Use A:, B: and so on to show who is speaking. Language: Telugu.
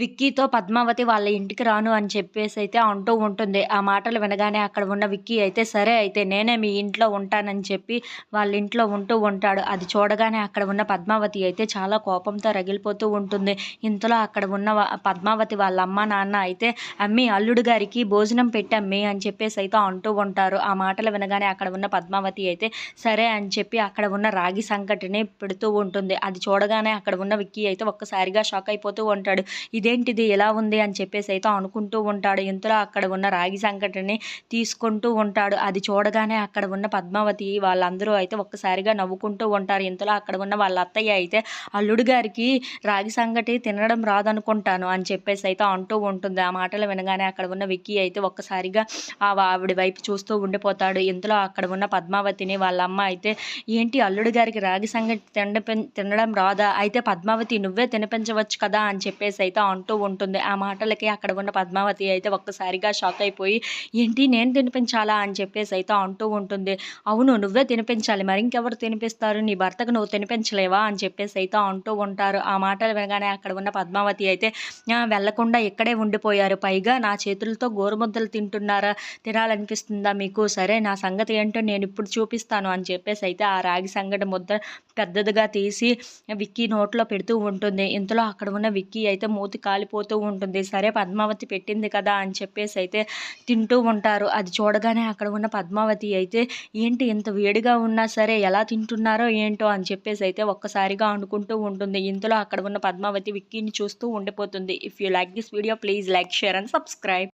A: విక్కీతో పద్మావతి వాళ్ళ ఇంటికి రాను అని చెప్పేసైతే అంటూ ఉంటుంది. ఆ మాటలు వినగానే అక్కడ ఉన్న విక్కీ అయితే సరే అయితే నేనే మీ ఇంట్లో ఉంటానని చెప్పి వాళ్ళ ఇంట్లో ఉంటూ ఉంటాడు. అది చూడగానే అక్కడ ఉన్న పద్మావతి అయితే చాలా కోపంతో రగిలిపోతూ ఉంటుంది. ఇంతలో అక్కడ ఉన్న పద్మావతి వాళ్ళ అమ్మ నాన్న అయితే అమ్మి అల్లుడు గారికి భోజనం పెట్టమ్మీ అని చెప్పేసి అయితే అంటూ ఉంటారు. ఆ మాటలు వినగానే అక్కడ ఉన్న పద్మావతి అయితే సరే అని చెప్పి అక్కడ ఉన్న రాగి సంకటిని పెడుతూ ఉంటుంది. అది చూడగానే అక్కడ ఉన్న విక్కీ అయితే ఒక్కసారిగా షాక్ అయిపోతూ ఉంటాడు. ఇదేంటిది ఎలా ఉంది అని చెప్పేసి అయితే అనుకుంటూ ఉంటాడు. ఇంతలో అక్కడ ఉన్న రాగి సంకటిని తీసుకుంటూ ఉంటాడు. అది చూడగానే అక్కడ ఉన్న పద్మావతి వాళ్ళందరూ అయితే ఒక్కసారిగా నవ్వుకుంటూ ఉంటారు. ఇంతలో అక్కడ ఉన్న వాళ్ళ అత్తయ్య అయితే అల్లుడు గారికి రాగి సంగటి తినడం రాదనుకుంటాను అని చెప్పేసి అయితే అంటూ ఉంటుంది. ఆ మాటలు వినగానే అక్కడ ఉన్న విక్కీ అయితే ఒక్కసారిగా ఆవిడ వైపు చూస్తూ ఉండిపోతాడు. ఇంతలో అక్కడ ఉన్న పద్మావతిని వాళ్ళ అమ్మ అయితే ఏంటి అల్లుడు గారికి రాగి సంగటి తినడం రాదా, అయితే పద్మావతి నువ్వే తినిపించవచ్చు కదా అని చెప్పేసి అయితే అంటూ ఉంటుంది. ఆ మాటలకి అక్కడ ఉన్న పద్మావతి అయితే ఒక్కసారిగా షాక్ అయిపోయి ఏంటి నేను తినిపించాలా అని చెప్పేసి అయితే అంటూ ఉంటుంది. అవును నువ్వే తినిపించాలి, మరి ఇంకెవరు తినిపిస్తారు, నీ భర్తకు నువ్వు తినిపించలేవా అని చెప్పేసి అయితే అంటూ ఉంటారు. ఆ మాటలు వినగానే అక్కడ ఉన్న పద్మావతి అయితే వెళ్లకుండా ఇక్కడే ఉండిపోయారు, పైగా నా చేతులతో గోరుముద్దలు తినాలనిపిస్తుందా మీకు, సరే నా సంగతి ఏంటో నేను ఇప్పుడు చూపిస్తాను అని చెప్పేసి అయితే ఆ రాగి సంగటి ముద్ద పెద్దదిగా తీసి విక్కీ నోట్లో పెడుతూ ఉంటుంది. ఇంతలో అక్కడ ఉన్న విక్కీ అయితే మూతి కాలిపోతూ ఉంటుంది. సరే పద్మావతి పెట్టింది కదా అని చెప్పేసి అయితే తింటూ ఉంటారు. అది చూడగానే అక్కడ ఉన్న పద్మావతి అయితే ఏంటి ఇంత వేడిగా ఉన్నా సరే ఎలా తింటున్నారో ఏంటో అని చెప్పేసి అయితే ఒక్కసారిగా అనుకుంటూ ఉంటుంది. ఇంతలో అక్కడ ఉన్న పద్మావతి విక్కీని చూస్తూ ఉండిపోతుంది. If you like this video please like, share and subscribe.